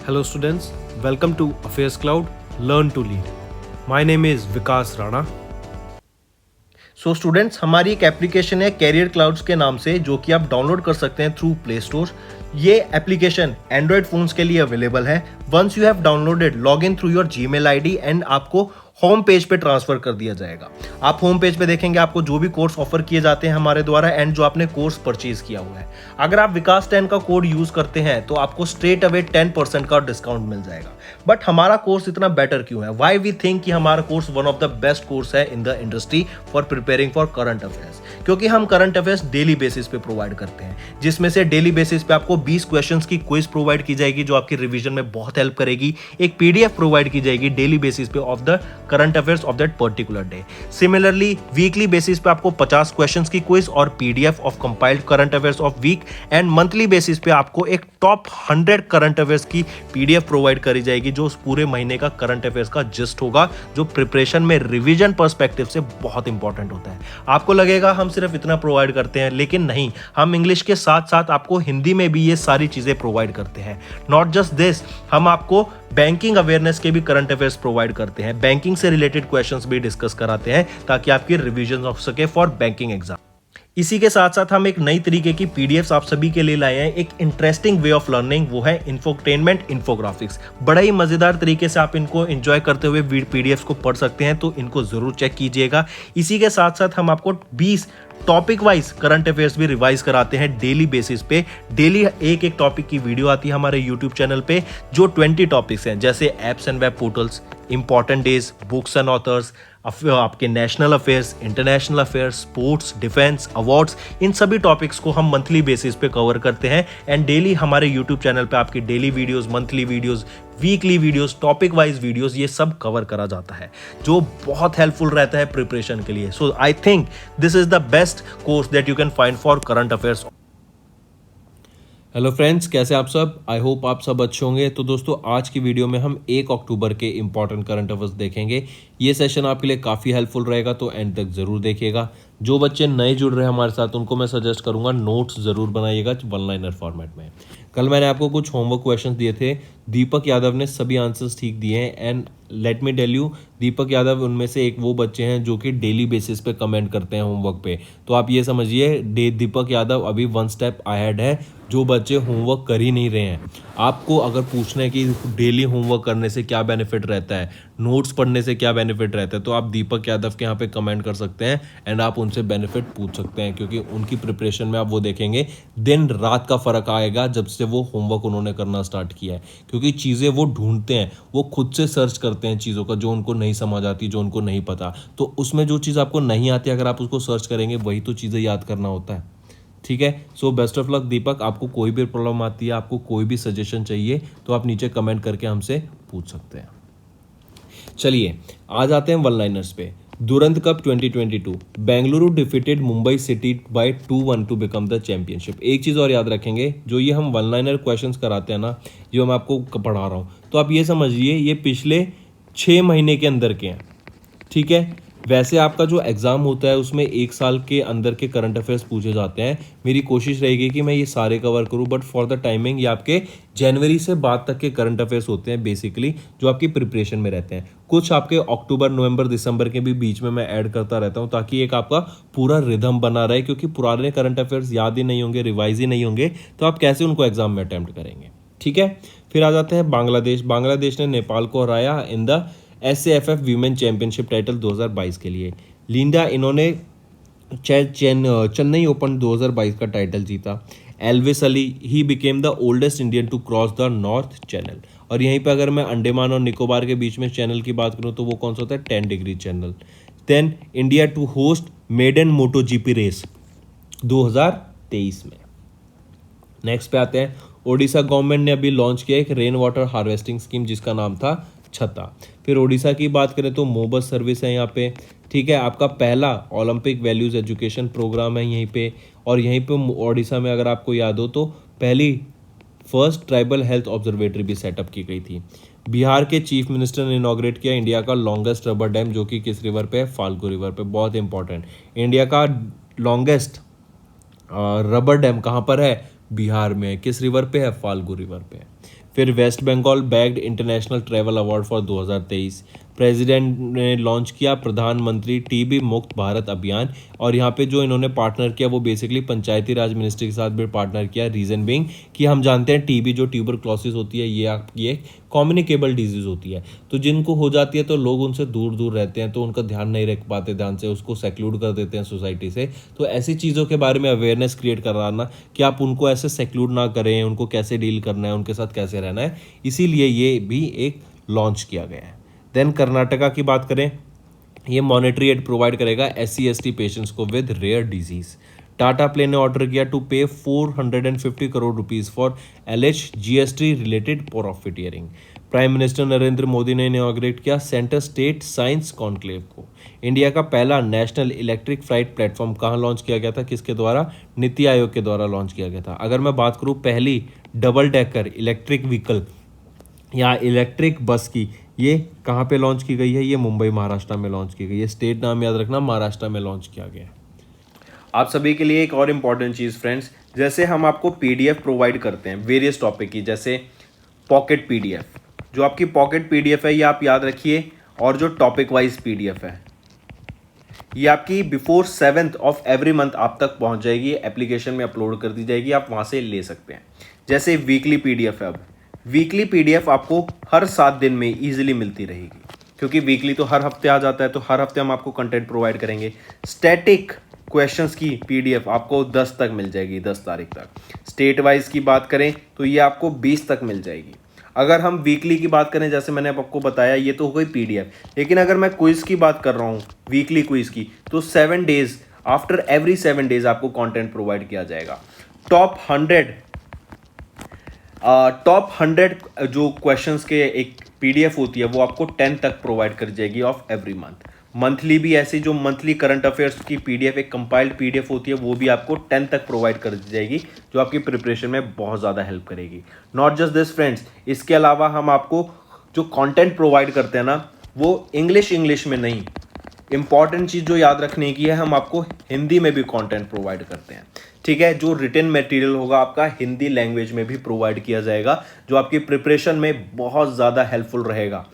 Hello students, welcome to Affairs Cloud, Learn to Lead. My name is Vikas Rana. So students, हमारी एक application है career clouds के नाम से, जो कि आप डाउनलोड कर सकते हैं थ्रू प्ले स्टोर। ये एप्लीकेशन एंड्रॉयड फोन्स के लिए अवेलेबल है। Once you have downloaded, log in through your Gmail ID and आपको होम पेज पे ट्रांसफर कर दिया जाएगा। आप होम पेज पे देखेंगे आपको जो भी कोर्स ऑफर किए जाते हैं हमारे द्वारा एंड जो आपने कोर्स परचेज किया हुआ है। अगर आप विकास 10 का कोड यूज करते हैं तो आपको स्ट्रेट अवे 10% का डिस्काउंट मिल जाएगा। बट हमारा कोर्स इतना बेटर क्यों है? वाई वी थिंक कि हमारा course one of the best course है in the industry for preparing for current affairs, क्योंकि हम करंट अफेयर्स डेली बेसिस पे प्रोवाइड करते हैं, जिसमें से डेली बेसिस पे आपको 20 क्वेश्चंस की क्विज प्रोवाइड की जाएगी जो आपकी रिवीजन में बहुत हेल्प करेगी। एक पीडीएफ प्रोवाइड की जाएगी डेली बेसिस पे of the current affairs of that particular day. Similarly weekly basis पे आपको 50 क्वेश्चंस की क्विज और PDF of compiled current affairs of week, and monthly basis पे आपको एक टॉप 100 करंट अफेयर्स की पीडीएफ प्रोवाइड करी जाएगी जो उस पूरे महीने का करंट अफेयर्स का जिस्ट होगा, जो प्रिपरेशन में रिवीजन पर्सपेक्टिव से बहुत इंपॉर्टेंट होता है। आपको लगेगा हम सिर्फ इतना प्रोवाइड करते हैं, लेकिन नहीं, हम इंग्लिश के साथ साथ आपको हिंदी में भी ये सारी चीजें प्रोवाइड करते हैं। नॉट जस्ट दिस, हम आपको बैंकिंग अवेयरनेस के भी करंट अफेयर्स प्रोवाइड करते हैं, बैंकिंग से रिलेटेड क्वेश्चंस भी डिस्कस कराते हैं ताकि आपकी रिवीजन हो सके फॉर बैंकिंग एग्जाम। इसी के साथ साथ हम एक नई तरीके की पीडीएफ्स आप सभी के लिए लाए हैं, एक इंटरेस्टिंग वे ऑफ लर्निंग, वो है इंफोटेनमेंट इन्फोग्राफिक्स। बड़ा ही मजेदार तरीके से आप इनको एंजॉय करते हुए पीडीएफ्स को पढ़ सकते हैं, तो इनको जरूर चेक कीजिएगा। इसी के साथ साथ हम आपको 20 टॉपिक वाइज करंट अफेयर्स भी रिवाइज कराते हैं डेली बेसिस पे। डेली एक एक टॉपिक की वीडियो आती है हमारे यूट्यूब चैनल पे, जो 20 टॉपिक्स हैं, जैसे apps and web portals, important days, books and authors, आपके national affairs, international affairs, sports, defence, awards, इन सभी टॉपिक्स को हम मंथली बेसिस पे कवर करते हैं। एंड डेली हमारे यूट्यूब चैनल पे आपकी daily videos, monthly videos, weekly videos, topic wise videos, ये सब कवर करा जाता है, जो बहुत हेल्पफुल रहता है प्रिपरेशन के लिए। So I think this is the best course that you can find for current affairs. Hello friends, कैसे आप सब? आई होप आप सब अच्छे होंगे। तो दोस्तों, आज की वीडियो में हम 1 अक्टूबर के इंपॉर्टेंट करंट अफेयर्स देखेंगे। ये सेशन आपके लिए काफ़ी हेल्पफुल रहेगा, तो एंड तक ज़रूर देखिएगा। जो बच्चे नए जुड़ रहे हैं हमारे साथ, उनको मैं सजेस्ट करूंगा नोट्स ज़रूर बनाइएगा वन लाइनर फॉर्मेट में। कल मैंने आपको कुछ होमवर्क क्वेश्चंस दिए थे, दीपक यादव ने सभी आंसर्स ठीक दिए हैं। And let me tell you, Deepak Yadav उनमें से एक वो बच्चे हैं जो कि डेली बेसिस पे कमेंट करते हैं होमवर्क पे। तो आप ये समझिए, दीपक यादव अभी 1 स्टेप अहेड है जो बच्चे होमवर्क कर ही नहीं रहे हैं। आपको अगर पूछना है कि डेली होमवर्क करने से क्या बेनिफिट रहता है, नोट्स पढ़ने से क्या बेनिफिट रहता है, तो आप दीपक यादव के यहाँ पे कमेंट कर सकते हैं एंड आप उनसे बेनिफिट पूछ सकते हैं, क्योंकि उनकी प्रिपरेशन में आप वो देखेंगे दिन रात का फ़र्क आएगा जब से वो होमवर्क उन्होंने करना स्टार्ट किया है। क्योंकि चीज़ें वो ढूंढते हैं, वो खुद से सर्च करते हैं चीज़ों का, जो उनको नहीं समझ आती, जो उनको नहीं पता, तो उसमें जो चीज़ आपको नहीं आती, अगर आप उसको सर्च करेंगे, वही तो चीज़ें याद करना होता है। ठीक है, सो बेस्ट ऑफ लक दीपक। आपको कोई भी प्रॉब्लम आती है, आपको कोई भी सजेशन चाहिए, तो आप नीचे कमेंट करके हमसे पूछ सकते हैं। चलिए आ जाते हैं वन लाइनर्स पे। Durand cup 2022, Bengaluru defeated Mumbai city by 2-1 to become the championship. एक चीज़ और याद रखेंगे, जो ये हम वन लाइनर क्वेश्चंस कराते हैं ना, जो मैं आपको पढ़ा रहा हूँ, तो आप ये समझिए ये पिछले 6 महीने के अंदर के हैं। ठीक है, वैसे आपका जो एग्ज़ाम होता है उसमें 1 साल के अंदर के करंट अफेयर्स पूछे जाते हैं। मेरी कोशिश रहेगी कि मैं ये सारे कवर करूं, बट फॉर द टाइमिंग ये आपके जनवरी से बाद तक के करंट अफेयर्स होते हैं बेसिकली, जो आपकी प्रिपरेशन में रहते हैं। कुछ आपके अक्टूबर, नवंबर, दिसंबर के भी बीच में मैं ऐड करता रहता हूँ, ताकि एक आपका पूरा रिदम बना रहे, क्योंकि पुराने करंट अफेयर्स याद ही नहीं होंगे, रिवाइज ही नहीं होंगे, तो आप कैसे उनको एग्जाम में अटैम्प्ट करेंगे। ठीक है, फिर आ जाते हैं बांग्लादेश। बांग्लादेश ने नेपाल को हराया in the SAFF women championship title 2022 के लिए। लिंडा, इन्होंने चेन्नई ओपन 2022 का टाइटल जीता। Elvis Ali, he became the oldest Indian to cross the North Channel. और यहीं पे अगर मैं अंडमान और निकोबार के बीच में चैनल की बात करूं, तो वो कौन सा होता है? 10 degree channel. Then India to host maiden Moto GP race 2023 में। नेक्स्ट पे आते हैं, ओडिशा गवर्नमेंट ने अभी लॉन्च किया एक रेन वाटर हार्वेस्टिंग स्कीम, जिसका नाम था छता। फिर ओडिशा की बात करें तो मोबस सर्विस है यहाँ पे। ठीक है, आपका पहला ओलंपिक वैल्यूज एजुकेशन प्रोग्राम है यहीं पे। और यहीं पे ओडिशा में अगर आपको याद हो तो पहली फर्स्ट ट्राइबल हेल्थ ऑब्जर्वेटरी भी सेटअप की गई थी। बिहार के चीफ मिनिस्टर ने इनॉग्रेट किया इंडिया का लॉन्गेस्ट रबर डैम, जो कि किस रिवर पे है? फाल्गु रिवर पे। बहुत इंपॉर्टेंट, इंडिया का लॉन्गेस्ट रबर डैम कहाँ पर है? बिहार में। किस रिवर पे है? फाल्गु रिवर पे। फिर West Bengal bagged international travel award for 2023। President ने लॉन्च किया प्रधानमंत्री टीबी मुक्त भारत अभियान, और यहाँ पे जो इन्होंने पार्टनर किया वो बेसिकली पंचायती राज मिनिस्ट्री के साथ भी पार्टनर किया। रीज़न बीइंग कि हम जानते हैं टीबी जो ट्यूबरक्लोसिस होती है ये आपकी एक कम्युनिकेबल डिजीज़ होती है, तो जिनको हो जाती है तो लोग उनसे दूर दूर रहते हैं, तो उनका ध्यान नहीं रख पाते ध्यान से, उसको सेक्लूड कर देते हैं सोसाइटी से। तो ऐसी चीज़ों के बारे में अवेयरनेस क्रिएट कराना कि आप उनको ऐसे सेक्लूड ना करें, उनको कैसे डील करना है, उनके साथ कैसे रहना है, इसीलिए ये भी एक लॉन्च किया गया है। देन कर्नाटका की बात करें, ये मॉनेटरी एड प्रोवाइड करेगा SC/ST पेशेंट्स को with rare disease. Tata Play ने ऑर्डर किया to pay 450 crore rupees for LH GST related profiteering. Prime minister Narendra Modi ने इनॉग्रेट किया सेंटर स्टेट साइंस कॉन्क्लेव को। इंडिया का पहला नेशनल इलेक्ट्रिक फ्लाइट प्लेटफॉर्म कहाँ लॉन्च किया गया था, किसके द्वारा? नीति आयोग के द्वारा लॉन्च किया गया था। अगर मैं बात करूँ पहली डबल डेकर इलेक्ट्रिक व्हीकल या इलेक्ट्रिक बस की, ये कहाँ पे लॉन्च की गई है? ये मुंबई महाराष्ट्र में लॉन्च की गई है। स्टेट नाम याद रखना, महाराष्ट्र में लॉन्च किया गया है। आप सभी के लिए एक और इम्पॉर्टेंट चीज़ फ्रेंड्स, जैसे हम आपको PDF प्रोवाइड करते हैं वेरियस टॉपिक की, जैसे पॉकेट PDF, जो आपकी पॉकेट PDF है ये आप याद रखिए, और जो टॉपिक वाइज PDF है ये आपकी before 7th of every month आप तक पहुंच जाएगी, एप्लीकेशन में अपलोड कर दी जाएगी, आप वहाँ से ले सकते हैं। जैसे वीकली PDF है, अब वीकली PDF आपको हर 7 दिन में ईजिली मिलती रहेगी, क्योंकि वीकली तो हर हफ्ते आ जाता है, तो हर हफ्ते हम आपको कंटेंट प्रोवाइड करेंगे। स्टैटिक क्वेश्चंस की PDF आपको 10 तक मिल जाएगी, 10 तारीख तक। स्टेट वाइज की बात करें तो ये आपको 20 तक मिल जाएगी। अगर हम वीकली की बात करें, जैसे मैंने आपको बताया ये तो हो गई PDF, लेकिन अगर मैं क्विज की बात कर रहा हूँ वीकली क्विज की, तो 7 डेज आफ्टर एवरी 7 डेज आपको कंटेंट प्रोवाइड किया जाएगा। टॉप 100 जो क्वेश्चंस के एक PDF होती है वो आपको 10 तक प्रोवाइड कर जाएगी ऑफ एवरी मंथ। मंथली भी ऐसी जो मंथली करंट अफेयर्स की PDF एक कंपाइल्ड PDF होती है वो भी आपको 10 तक प्रोवाइड कर दी जाएगी, जो आपकी प्रिपरेशन में बहुत ज़्यादा हेल्प करेगी। नॉट जस्ट दिस फ्रेंड्स, इसके अलावा हम आपको जो कंटेंट प्रोवाइड करते हैं ना, वो इंग्लिश में नहीं, इंपॉर्टेंट चीज़ जो याद रखने की है, हम आपको हिंदी में भी कंटेंट प्रोवाइड करते हैं। ठीक है, जो रिटन मटेरियल होगा आपका हिंदी लैंग्वेज में भी प्रोवाइड किया जाएगा, जो आपकी प्रिपरेशन में बहुत ज़्यादा हेल्पफुल रहेगा।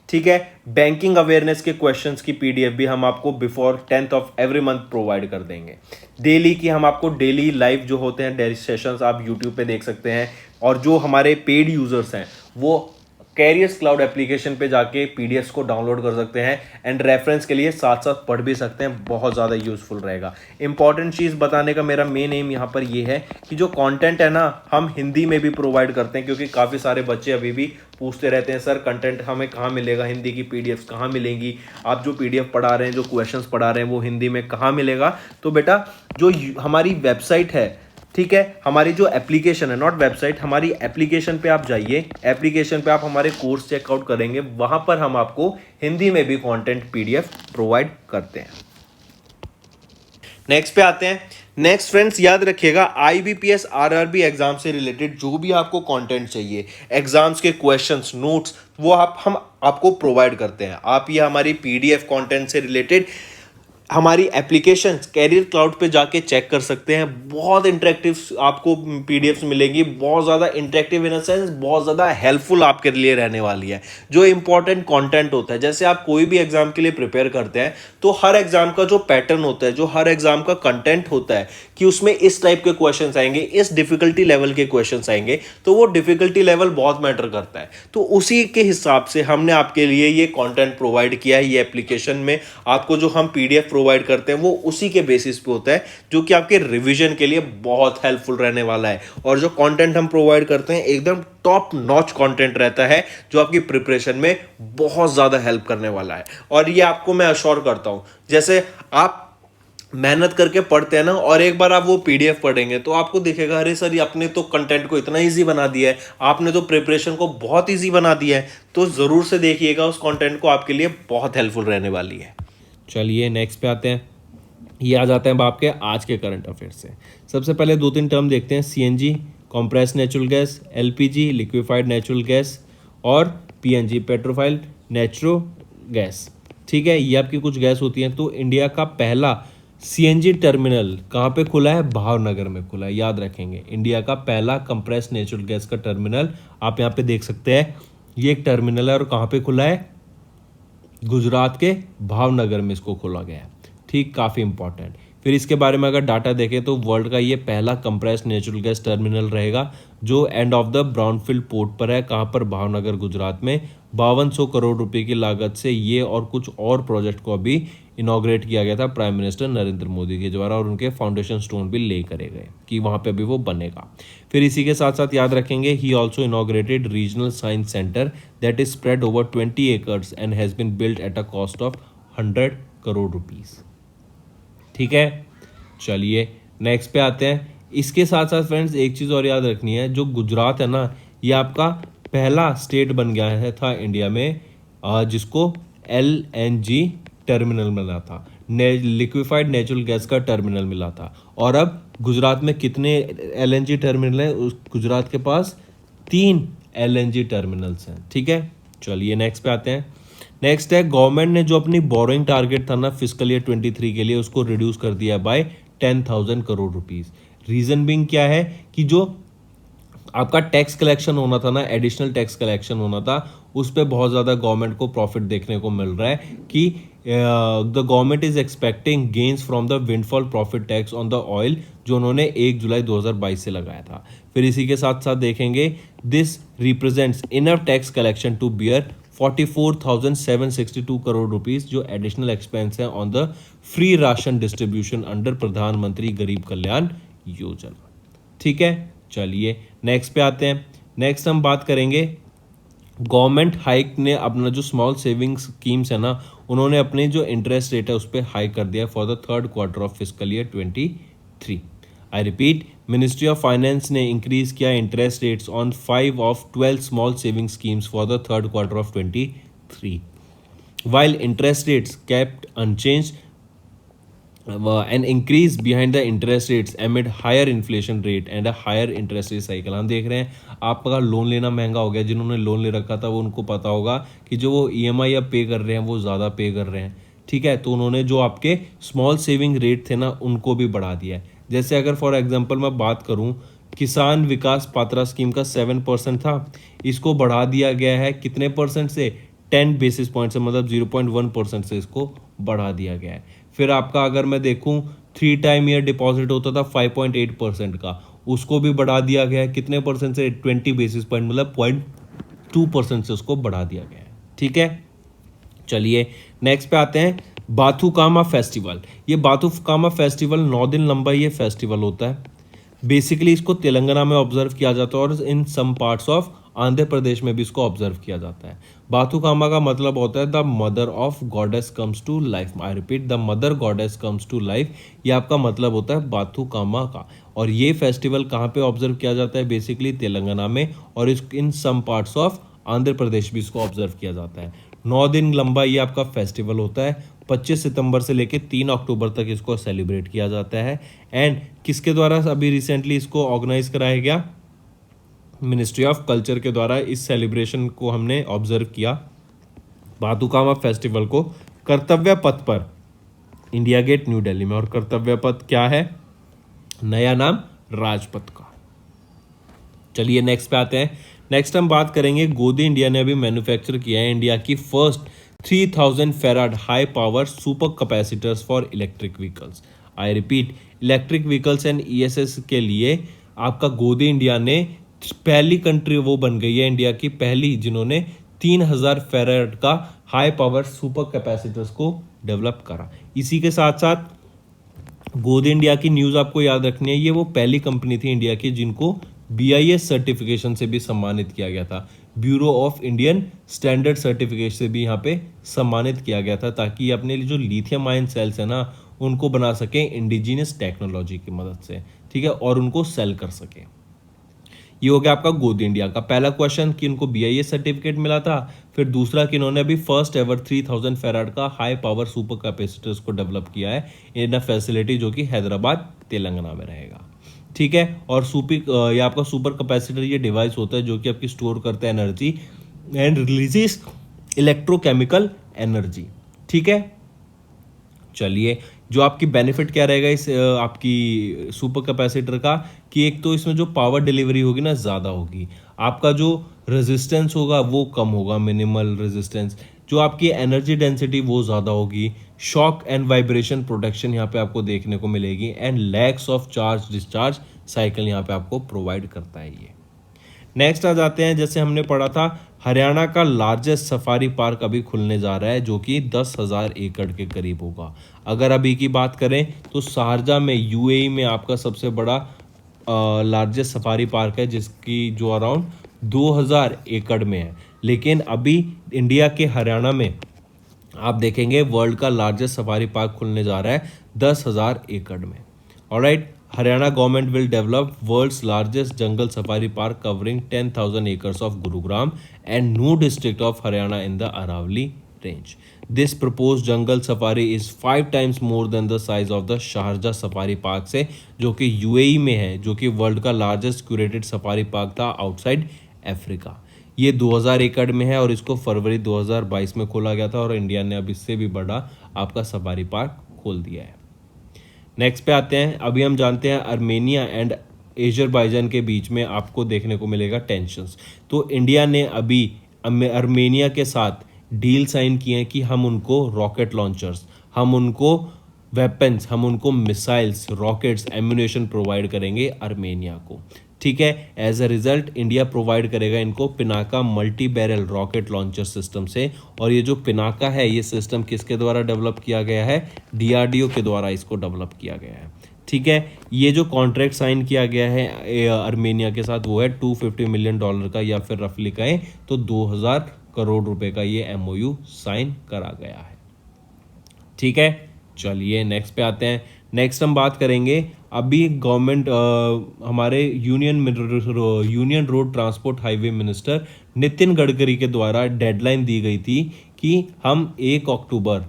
ठीक है, बैंकिंग अवेयरनेस के क्वेश्चंस की PDF भी हम आपको before 10th of every month provide कर देंगे। डेली की हम आपको डेली लाइव जो होते हैं डेली सेशंस आप YouTube पे देख सकते हैं, और जो हमारे पेड यूजर्स हैं वो कैरियर्स क्लाउड एप्लीकेशन पे जाके PDFs को डाउनलोड कर सकते हैं, एंड रेफरेंस के लिए साथ साथ पढ़ भी सकते हैं, बहुत ज़्यादा यूजफुल रहेगा। इंपॉर्टेंट चीज़ बताने का मेरा मेन एम यहाँ पर ये है कि जो कंटेंट है ना, हम हिंदी में भी प्रोवाइड करते हैं, क्योंकि काफ़ी सारे बच्चे अभी भी पूछते रहते हैं सर कंटेंट हमें कहाँ मिलेगा, हिंदी की PDFs कहाँ मिलेंगी, आप जो PDF पढ़ा रहे हैं, जो क्वेश्चंस पढ़ा रहे हैं वो हिंदी में कहाँ मिलेगा? तो बेटा जो हमारी वेबसाइट है, ठीक है, हमारी जो एप्लीकेशन है, नॉट वेबसाइट, हमारी एप्लीकेशन पे आप जाइए, एप्लीकेशन पे आप हमारे कोर्स चेकआउट करेंगे, वहां पर हम आपको हिंदी में भी कंटेंट PDF प्रोवाइड करते हैं। नेक्स्ट पे आते हैं। नेक्स्ट फ्रेंड्स याद रखिएगा, IBPS RRB एग्जाम से रिलेटेड जो भी आपको कंटेंट चाहिए, एग्जाम्स के क्वेश्चंस, नोट्स, वो हम आपको प्रोवाइड करते हैं। आप ये हमारी PDF कंटेंट से रिलेटेड हमारी एप्लीकेशन कैरियर क्लाउड पे जाके चेक कर सकते हैं। बहुत इंटरेक्टिव आपको PDFs मिलेंगी, बहुत ज़्यादा इंटरेक्टिव इन अ सेंस, बहुत ज़्यादा हेल्पफुल आपके लिए रहने वाली है। जो इंपॉर्टेंट कंटेंट होता है, जैसे आप कोई भी एग्जाम के लिए प्रिपेयर करते हैं तो हर एग्जाम का जो पैटर्न होता है, जो हर एग्जाम का कंटेंट होता है कि उसमें इस टाइप के क्वेश्चंस आएंगे, इस डिफिकल्टी लेवल के क्वेश्चंस आएंगे, तो वो डिफिकल्टी लेवल बहुत मैटर करता है। तो उसी के हिसाब से हमने आपके लिए ये कंटेंट प्रोवाइड किया है। ये एप्लीकेशन में आपको जो हम PDF प्रोवाइड करते हैं वो उसी के बेसिस पे होता है, जो कि आपके रिवीजन के लिए बहुत हेल्पफुल रहने वाला है। और जो कंटेंट हम प्रोवाइड करते हैं एकदम टॉप नॉच कंटेंट रहता है, जो आपकी प्रिपरेशन में बहुत ज़्यादा हेल्प करने वाला है। और ये आपको मैं अश्योर करता हूँ, जैसे आप मेहनत करके पढ़ते हैं ना, और एक बार आप वो PDF पढ़ेंगे तो आपको दिखेगा अरे सर, ये आपने तो कंटेंट को इतना ईजी बना दिया है, आपने तो प्रिपरेशन को बहुत ईजी बना दिया है। तो ज़रूर से देखिएगा, उस कंटेंट को आपके लिए बहुत हेल्पफुल रहने वाली है। चलिए नेक्स्ट पे आते हैं। ये आ जाते हैं आपके आज के करंट अफेयर्स से। सबसे पहले 2-3 टर्म देखते हैं, CNG compress natural gas, LPG liquefied natural gas, और PNG पेट्रोफाइल नेचुरो गैस। ठीक है, ये आपकी कुछ गैस होती हैं। तो इंडिया का पहला सीएनजी टर्मिनल कहाँ पे खुला है? भावनगर में खुला है, याद रखेंगे। इंडिया का पहला कंप्रेस नेचुरल गैस का टर्मिनल आप यहाँ पे देख सकते हैं, ये एक टर्मिनल है और कहाँ पे खुला है? गुजरात के भावनगर में इसको खोला गया है। ठीक, काफ़ी इंपॉर्टेंट। फिर इसके बारे में अगर डाटा देखें तो वर्ल्ड का ये पहला कंप्रेस नेचुरल गैस टर्मिनल रहेगा जो end of the brownfield port पर है। कहाँ पर? भावनगर, गुजरात में। 5200 करोड़ रुपए की लागत से ये और कुछ और प्रोजेक्ट को अभी इनॉग्रेट किया गया था प्राइम मिनिस्टर नरेंद्र मोदी के द्वारा, और उनके फाउंडेशन स्टोन भी ले करे गए कि वहाँ पे अभी वो बनेगा। फिर इसी के साथ साथ याद रखेंगे, he also inaugurated regional science centre that is spread over 20 acres and has been built at a cost of 100 crore rupees. ठीक है, चलिए नेक्स्ट पे आते हैं। इसके साथ साथ फ्रेंड्स एक चीज़ और याद रखनी है, जो गुजरात है ना, ये आपका पहला स्टेट बन गया है था इंडिया में जिसको LNG टर्मिनल मिला था, लिक्विफाइड नेचुरल गैस का टर्मिनल मिला था। और अब गुजरात में कितने LNG टर्मिनल है? गुजरात के पास 3 LNG टर्मिनल्स हैं। ठीक है, चलिए नेक्स्ट पे आते हैं। नेक्स्ट है, गवर्नमेंट ने जो अपनी बोरोइंग टारगेट था ना फिस्कल ईयर 23 के लिए, उसको रिड्यूस कर दिया by 10,000 crore rupees. Reason being क्या है कि जो आपका टैक्स कलेक्शन होना था ना, एडिशनल टैक्स कलेक्शन होना था, उस पर बहुत ज़्यादा गवर्नमेंट को प्रॉफिट देखने को मिल रहा है कि the government is expecting gains from the windfall profit tax on the oil, जो उन्होंने 1 जुलाई 2022 से लगाया था। फिर इसी के साथ साथ देखेंगे, this represents enough tax collection to bear 44,762 crore rupees, जो एडिशनल एक्सपेंस है on the free ration distribution under Pradhan Mantri Garib Kalyan Yojana. ठीक है, चलिए नेक्स्ट पे आते हैं। नेक्स्ट हम बात करेंगे, गवर्नमेंट हाइक ने अपना जो स्मॉल सेविंग स्कीम्स है ना, उन्होंने अपने जो इंटरेस्ट रेट है उस पर हाइक कर दिया for the 3rd quarter of fiscal year 23। I repeat, ministry of finance ने इंक्रीज किया interest rates on 5 of 12 small saving schemes for the 3rd quarter of 23, while interest rates kept unchanged. An increase behind the interest rates amid higher inflation rate and a higher interest rate cycle। हम देख रहे हैं आपका loan लेना महंगा हो गया, जिन्होंने लोन ले रखा था वो उनको पता होगा कि जो वो EMI अब पे कर रहे हैं वो ज़्यादा पे कर रहे हैं। ठीक है, तो उन्होंने जो आपके स्मॉल सेविंग रेट थे ना उनको भी बढ़ा दिया है। जैसे अगर फॉर एग्जांपल मैं बात करूं, किसान विकास पात्रा स्कीम का 7% था, इसको बढ़ा दिया गया है कितने परसेंट से? 10 बेसिस पॉइंट से, मतलब 0.1% से इसको बढ़ा दिया गया है। फिर आपका अगर मैं देखूं 3 टाइम ईयर डिपॉजिट होता था 5.8% का, उसको भी बढ़ा दिया गया है कितने परसेंट से? 20 बेसिस पॉइंट, मतलब 0.2% से उसको बढ़ा दिया गया है। ठीक है, चलिए नेक्स्ट पे आते हैं, बाथुकामा फेस्टिवल। ये बाथुकामा फेस्टिवल 9 दिन लंबा ये फेस्टिवल होता है। बेसिकली इसको तेलंगाना में ऑब्जर्व किया जाता है और इन some parts of Andhra Pradesh में भी इसको ऑब्जर्व किया जाता है। बाथुकामा का मतलब होता है the mother of goddess comes to life. I repeat, the mother goddess comes to life, ये आपका मतलब होता है बाथुकामा का। और ये फेस्टिवल कहाँ पे ऑब्जर्व किया जाता है? बेसिकली तेलंगाना में, और इस इन some parts of Andhra Pradesh भी इसको ऑब्जर्व किया जाता है। 9 दिन लंबा ये आपका फेस्टिवल होता है। 25 सितंबर से लेकर 3 अक्टूबर तक इसको सेलिब्रेट किया जाता है। एंड किसके द्वारा अभी रिसेंटली इसको ऑर्गेनाइज कराया गया? मिनिस्ट्री ऑफ कल्चर के द्वारा इस सेलिब्रेशन को हमने ऑब्जर्व किया, बाथुकामा फेस्टिवल को, कर्तव्य पथ पर, इंडिया गेट न्यू दिल्ली में। और कर्तव्य पथ क्या है? नया नाम राजपथ का। चलिए नेक्स्ट पे आते हैं। नेक्स्ट हम बात करेंगे, गोदी इंडिया ने अभी मैन्युफैक्चर किया है इंडिया की first 3000 farad high power super capacitors for electric vehicles. I repeat, electric vehicles and ESS के लिए आपका गोदी इंडिया ने पहली कंट्री वो बन गई है, इंडिया की पहली, जिन्होंने 3000 फेराड का हाई पावर सुपर कैपेसिटर्स को डेवलप करा। इसी के साथ साथ गोदी इंडिया की न्यूज़ आपको याद रखनी है, ये वो पहली कंपनी थी इंडिया की जिनको BIS सर्टिफिकेशन से भी सम्मानित किया गया था, bureau of Indian standard certification से भी यहाँ पे सम्मानित किया गया था, ताकि अपने जो लिथियम आयन सेल्स है ना उनको बना सके इंडिजिनियस टेक्नोलॉजी की मदद से। ठीक है, और उनको सेल कर सके। ये हो गया आपका गोदी इंडिया का पहला क्वेश्चन कि इनको BIS सर्टिफिकेट मिला था। फिर दूसरा कि इन्होंने अभी फर्स्ट एवर 3000 फेराड का हाई पावर सुपर कैपेसिटर्स को डेवलप किया है इन अ फैसिलिटी जो कि हैदराबाद तेलंगाना में रहेगा। ठीक है, और ये आपका सुपर कैपेसिटर ये डिवाइस होता है जो कि आपकी स्टोर करता है energy and releases electrochemical energy. ठीक है, चलिए जो आपकी बेनिफिट क्या रहेगा इस आपकी सुपर कैपेसिटर का, कि एक तो इसमें जो पावर डिलीवरी होगी ना ज़्यादा होगी, आपका जो रेजिस्टेंस होगा वो कम होगा, मिनिमल रेजिस्टेंस, जो आपकी एनर्जी डेंसिटी वो ज़्यादा होगी, शॉक एंड वाइब्रेशन प्रोटेक्शन यहाँ पे आपको देखने को मिलेगी, and lakhs of charge discharge cycle यहाँ पे आपको प्रोवाइड करता है ये। नेक्स्ट आ जाते हैं, जैसे हमने पढ़ा था हरियाणा का लार्जेस्ट सफारी पार्क अभी खुलने जा रहा है जो कि 10,000 एकड़ के करीब होगा। अगर अभी की बात करें तो शारजा में यूएई में आपका सबसे बड़ा लार्जेस्ट सफारी पार्क है जिसकी जो अराउंड 2,000 एकड़ में है। लेकिन अभी इंडिया के हरियाणा में आप देखेंगे वर्ल्ड का लार्जेस्ट सफारी पार्क खुलने जा रहा है 10,000 एकड़ में। Alright, Haryana government will develop world's largest jungle safari park covering 10,000 acres of Gurugram and Nuh district of Haryana in the Aravalli range. This proposed jungle safari is 5 times more than the size of the Sharjah Safari Park से, जो कि UAE में है, जो कि world का largest curated safari park था outside Africa. ये 2,000 एकड़ में है और इसको फरवरी 2022 में खोला गया था और इंडिया ने अब इससे भी बड़ा आपका सफारी पार्क खोल दिया है। नेक्स्ट पे आते हैं, अभी हम जानते हैं आर्मेनिया एंड अजरबैजान के बीच में आपको देखने को मिलेगा टेंशंस। तो इंडिया ने अभी आर्मेनिया के साथ डील साइन किए हैं कि हम उनको रॉकेट लॉन्चर्स, हम उनको वेपन्स, हम उनको मिसाइल्स, रॉकेट्स, एम्यूनेशन प्रोवाइड करेंगे आर्मेनिया को। ठीक है, as a result India provide करेगा इनको Pinaka multi barrel rocket launcher system से। और ये जो पिनाका है ये सिस्टम किसके द्वारा डेवलप किया गया है? डीआरडीओ के द्वारा इसको डेवलप किया गया है। ठीक है, ये जो कॉन्ट्रैक्ट साइन किया गया है आर्मेनिया के साथ वो है $250 मिलियन का, या फिर रफली कहें तो 2,000 करोड़ रुपए का ये एमओयू साइन करा गया है। ठीक है, चलिए नेक्स्ट पे आते हैं। नेक्स्ट हम बात करेंगे अभी गवर्नमेंट हमारे union road transport highway minister Nitin Gadkari के द्वारा डेडलाइन दी गई थी कि हम 1 अक्टूबर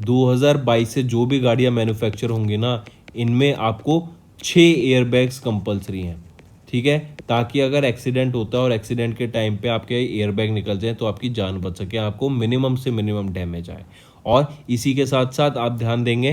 2022 से जो भी गाड़ियां मैन्युफैक्चर होंगी ना, इनमें आपको 6 एयरबैग्स कंपलसरी हैं। ठीक है, ताकि अगर एक्सीडेंट होता है और एक्सीडेंट के टाइम पे आपके एयरबैग निकल जाए तो आपकी जान बच सके, आपको मिनिमम से मिनिमम डैमेज आए। और इसी के साथ साथ आप ध्यान देंगे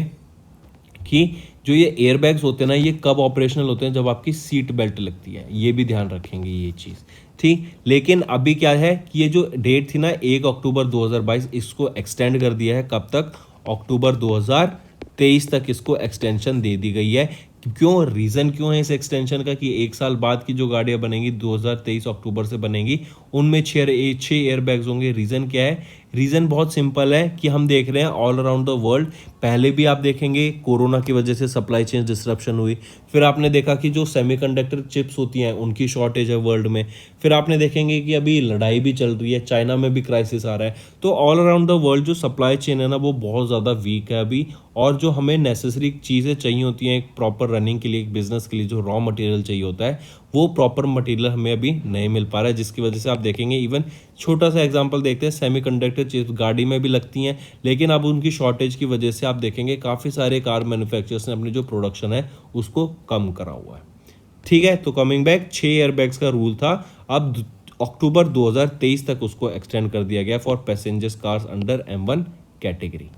कि जो ये एयरबैग्स होते हैं ना, ये कब ऑपरेशनल होते हैं? जब आपकी सीट बेल्ट लगती है, ये भी ध्यान रखेंगे ये चीज़। ठीक, लेकिन अभी क्या है कि ये जो डेट थी ना 1 अक्टूबर 2022, इसको एक्सटेंड कर दिया है। कब तक? अक्टूबर 2023 तक इसको एक्सटेंशन दे दी गई है। क्यों? रीज़न क्यों है इस एक्सटेंशन का कि 1 साल बाद की जो गाड़ियां बनेंगी 2023 अक्टूबर से बनेंगी, उनमें 6 एयरबैग्स होंगे। रीज़न क्या है? रीज़न बहुत सिंपल है कि हम देख रहे हैं ऑल अराउंड द वर्ल्ड, पहले भी आप देखेंगे कोरोना की वजह से सप्लाई चेन डिसरप्शन हुई, फिर आपने देखा कि जो सेमीकंडक्टर चिप्स होती हैं उनकी शॉर्टेज है वर्ल्ड में, फिर आपने देखेंगे कि अभी लड़ाई भी चल रही है, चाइना में भी क्राइसिस आ रहा है। तो ऑल अराउंड द वर्ल्ड जो सप्लाई चेन है ना वो बहुत ज़्यादा वीक है अभी, और जो हमें नेसेसरी चीज़ें चाहिए होती हैं एक प्रॉपर रनिंग के लिए, एक बिजनेस के लिए, जो रॉ मटेरियल चाहिए होता है वो प्रॉपर मटेरियल हमें अभी नहीं मिल पा रहा है, जिसकी वजह से आप देखेंगे इवन छोटा सा एग्जांपल देखते हैं, सेमीकंडक्टर चिप्स गाड़ी में भी लगती हैं, लेकिन अब उनकी शॉर्टेज की वजह से आप देखेंगे काफ़ी सारे कार मैन्युफैक्चरर्स ने अपनी जो प्रोडक्शन है उसको कम करा हुआ है। ठीक है, तो कमिंग बैक, 6 एयरबैग्स का रूल था, अब अक्टूबर 2023 तक उसको एक्सटेंड कर दिया गया for passengers cars under M1 category.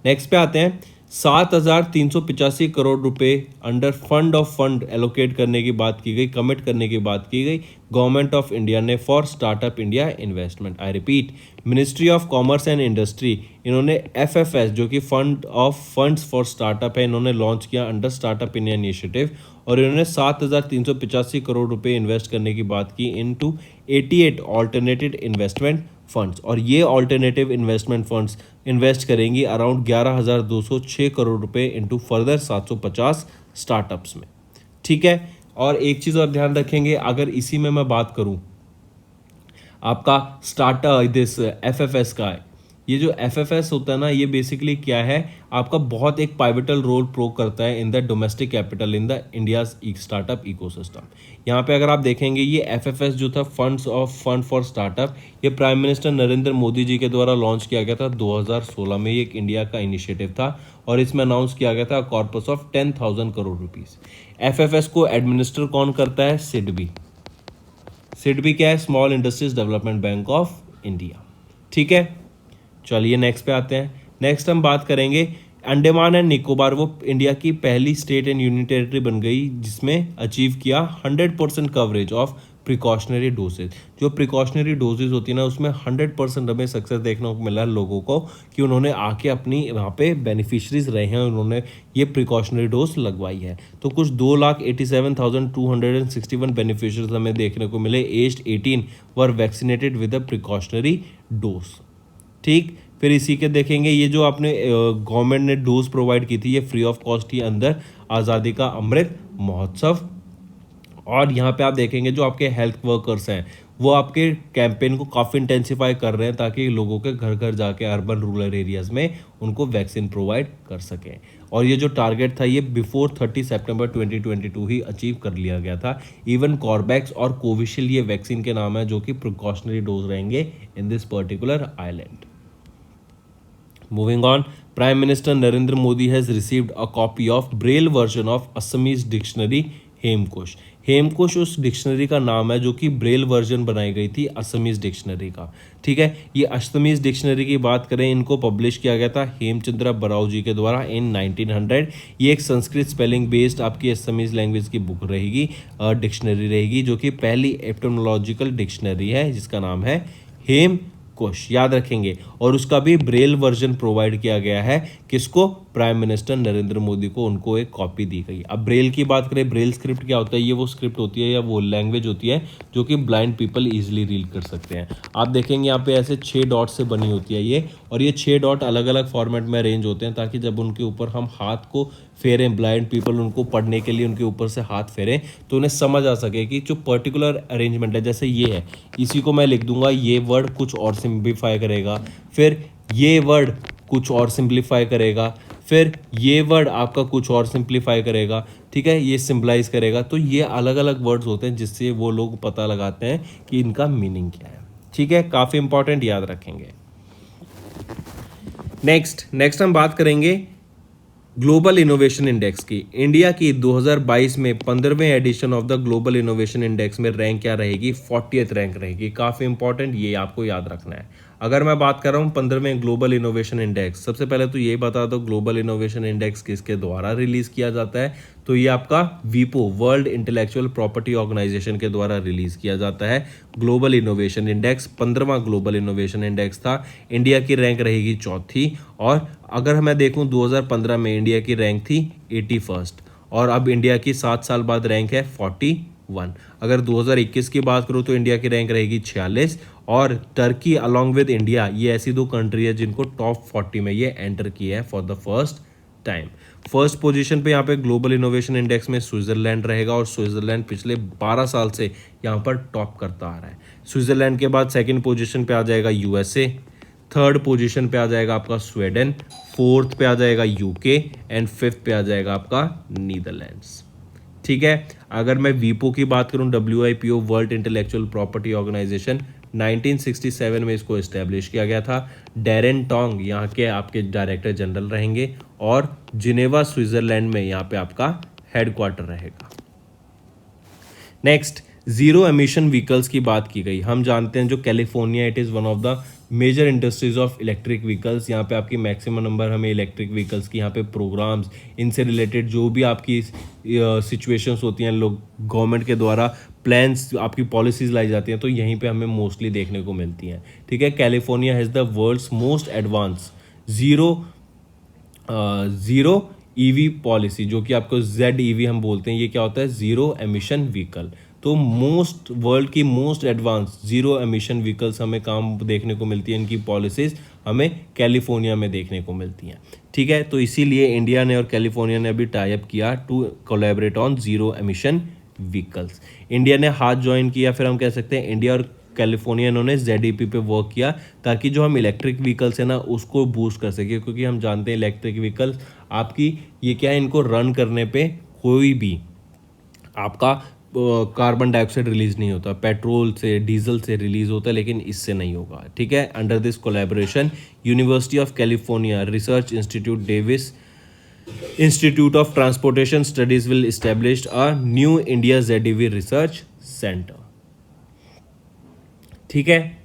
Next पे आते हैं, 7,385 करोड़ रुपए under fund of fund allocate करने की बात की गई, कमिट करने की बात की गई गवर्नमेंट ऑफ इंडिया ने for startup India investment. I repeat, ministry of commerce and industry, इन्होंने FFS जो कि fund of funds for startup है, इन्होंने लॉन्च किया अंडर स्टार्टअप इंडिया इनिशिएटिव, और इन्होंने 7,385 करोड़ रुपए इन्वेस्ट करने की बात की इनटू 88 ऑल्टरनेटिव इन्वेस्टमेंट फंड्स। और ये ऑल्टरनेटिव इन्वेस्टमेंट फंड्स इन्वेस्ट करेंगी अराउंड 11,206 करोड़ रुपए इनटू फर्दर 750 स्टार्टअप्स में। ठीक है, और एक चीज़ और ध्यान रखेंगे, अगर इसी में मैं बात करूं आपका स्टार्टअप दिस FFS का, ये जो FFS होता है ना, ये बेसिकली क्या है, आपका बहुत एक पाइवटल रोल प्रो करता है in the domestic capital in the India's startup ecosystem. यहाँ पे अगर आप देखेंगे ये FFS जो था फंड फॉर स्टार्टअप, ये प्राइम मिनिस्टर नरेंद्र मोदी जी के द्वारा लॉन्च किया गया था 2016 में। ये एक इंडिया का इनिशिएटिव था और इसमें अनाउंस किया गया था corpus of 10,000 crore rupees. FFS को एडमिनिस्टर कौन करता है? सिडबी। सिडबी क्या है? Small industries development bank of India. ठीक है, चलिए नेक्स्ट पे आते हैं। नेक्स्ट हम बात करेंगे अंडमान एंड निकोबार वो इंडिया की पहली स्टेट एंड यूनियन टेरिटरी बन गई जिसमें अचीव किया 100% कवरेज ऑफ प्रिकॉशनरी डोजेज। जो प्रिकॉशनरी डोजेज होती है ना उसमें 100% हमें सक्सेस देखने को मिला लोगों को कि उन्होंने आके अपनी वहाँ पे बेनिफिशरीज रहे हैं, उन्होंने ये प्रिकॉशनरी डोज लगवाई है। तो कुछ 2,87,261 बेनिफिशरीज हमें देखने को मिले aged 18 were vaccinated with a precautionary dose. ठीक, फिर इसी के देखेंगे ये जो आपने गवर्नमेंट ने डोज प्रोवाइड की थी ये फ्री ऑफ कॉस्ट ही अंदर आज़ादी का अमृत महोत्सव। और यहाँ पे आप देखेंगे जो आपके हेल्थ वर्कर्स हैं वो आपके कैंपेन को काफ़ी इंटेंसिफाई कर रहे हैं ताकि लोगों के घर घर जाके अर्बन रूरल एरियाज़ में उनको वैक्सीन प्रोवाइड कर सकें। और ये जो टारगेट था ये बिफोर 30 सितंबर 2022 ही अचीव कर लिया गया था। इवन कॉर्बैक्स और कोविशील्ड ये वैक्सीन के नाम है जो कि प्रिकॉशनरी डोज रहेंगे in this particular island. Moving on, Prime Minister Narendra Modi has received a copy of Braille version of Assamese dictionary Hemkosh. Hemkosh उस डिक्शनरी का नाम है जो कि ब्रेल वर्जन बनाई गई थी असमीज डिक्शनरी का। ठीक है, ये असमीज डिक्शनरी की बात करें इनको पब्लिश किया गया था हेमचंद्र बराव जी के द्वारा इन 1900। ये एक संस्कृत स्पेलिंग बेस्ड आपकी असमीज लैंग्वेज की बुक रहेगी, डिक्शनरी रहेगी जो कि पहली एपिटोमोलॉजिकल डिक्शनरी है जिसका नाम है हेमकोश, याद रखेंगे। और उसका भी ब्रेल वर्जन प्रोवाइड किया गया है किसको, प्राइम मिनिस्टर नरेंद्र मोदी को, उनको एक कॉपी दी गई। अब ब्रेल की बात करें, ब्रेल स्क्रिप्ट क्या होता है, ये वो स्क्रिप्ट होती है या वो लैंग्वेज होती है जो कि ब्लाइंड पीपल इजीली रीड कर सकते हैं। आप देखेंगे यहाँ पे ऐसे 6 डॉट से बनी होती है ये, और ये 6 डॉट अलग अलग फॉर्मेट में अरेंज होते हैं ताकि जब उनके ऊपर हम हाथ को फेरें, ब्लाइंड पीपल उनको पढ़ने के लिए उनके ऊपर से हाथ फेरें तो उन्हें समझ आ सके कि जो पर्टिकुलर अरेंजमेंट है, जैसे ये है, इसी को मैं लिख दूंगा, ये वर्ड कुछ और सिंप्लीफाई करेगा, फिर ये वर्ड कुछ और सिंप्लीफाई करेगा, फिर ये वर्ड आपका कुछ और सिंप्लीफाई करेगा। ठीक है, ये सिंपलाइज करेगा। तो ये अलग अलग वर्ड्स होते हैं जिससे वो लोग पता लगाते हैं कि इनका मीनिंग क्या है। ठीक है, काफ़ी इंपॉर्टेंट, याद रखेंगे। नेक्स्ट हम बात करेंगे ग्लोबल इनोवेशन इंडेक्स की। इंडिया की 2022 में 15वें edition of the global innovation index में रैंक क्या रहेगी, 40th रैंक रहेगी। काफ़ी इंपॉर्टेंट, ये आपको याद रखना है। अगर मैं बात कर रहा हूँ 15वें ग्लोबल इनोवेशन इंडेक्स, सबसे पहले तो ये बता दो ग्लोबल इनोवेशन इंडेक्स किसके द्वारा रिलीज किया जाता है, तो ये आपका वीपो, वर्ल्ड इंटेलेक्चुअल प्रॉपर्टी ऑर्गेनाइजेशन के द्वारा रिलीज किया जाता है। ग्लोबल इनोवेशन इंडेक्स 15वां ग्लोबल इनोवेशन इंडेक्स था। इंडिया की रैंक रहेगी 4थी, और अगर मैं देखूं 2015 में इंडिया की रैंक थी 81st, और अब इंडिया की 7 साल बाद रैंक है 41। अगर 2021 की बात करूं तो इंडिया की रैंक रहेगी 46, और टर्की अलॉन्ग विद इंडिया ये ऐसी 2 कंट्री है जिनको टॉप 40 में ये एंटर किया है for the first time. First position पे यहाँ पे ग्लोबल इनोवेशन इंडेक्स में स्विट्जरलैंड रहेगा, और स्विट्जरलैंड पिछले 12 साल से यहाँ पर टॉप करता आ रहा है। स्विट्जरलैंड के बाद सेकंड पोजीशन पे आ जाएगा यूएसए, थर्ड पोजीशन पे आ जाएगा आपका स्वीडन, फोर्थ पे आ जाएगा यूके, एंड फिफ्थ पे आ जाएगा आपका नीदरलैंड्स। ठीक है, अगर मैं वीपो की बात करूं, WIPO world intellectual property organisation, 1967 में इसको इस्टेब्लिश किया गया था। डैरेन टोंग यहाँ के आपके डायरेक्टर जनरल रहेंगे, और जिनेवा स्विट्जरलैंड में यहाँ पे आपका हेडक्वार्टर रहेगा। नेक्स्ट, जीरो एमिशन व्हीकल्स की बात की गई। हम जानते हैं जो California, it is one of the major industries of electric vehicles. यहाँ पे आपकी मैक्सिमम नंबर हमें इलेक्ट्रिक व्हीकल्स की यहाँ पे प्रोग्राम्स, इनसे रिलेटेड जो भी आपकी सिचुएशंस होती हैं, लोग गवर्नमेंट के द्वारा प्लान्स, आपकी पॉलिसीज लाई जाती हैं, तो यहीं पे हमें मोस्टली देखने को मिलती हैं। ठीक है, California has the world's most advance zero EV policy, जो कि आपको ZEV हम बोलते हैं। ये क्या होता है, जीरो एमिशन व्हीकल। तो मोस्ट वर्ल्ड की most advance zero emission vehicles हमें काम देखने को मिलती है, इनकी पॉलिसीज हमें कैलिफोर्निया में देखने को मिलती हैं। ठीक है, तो इसीलिए इंडिया ने और कैलिफोर्निया ने अभी टाई अप किया to collaborate on zero emission vehicles. India ने हाथ ज्वाइन किया, फिर हम कह सकते हैं इंडिया और कैलिफोर्निया इन्होंने ZEP पे वर्क किया ताकि जो हम इलेक्ट्रिक व्हीकल्स है ना उसको बूस्ट कर सके, क्योंकि हम जानते हैं इलेक्ट्रिक व्हीकल्स आपकी ये क्या है, इनको रन करने पे कोई भी आपका कार्बन डाइऑक्साइड रिलीज नहीं होता, पेट्रोल से, डीजल से रिलीज होता है, लेकिन इससे नहीं होगा। ठीक है, under this collaboration university of California research institute, Davis institute of transportation studies will establish a new India ZEV research centre. ठीक है,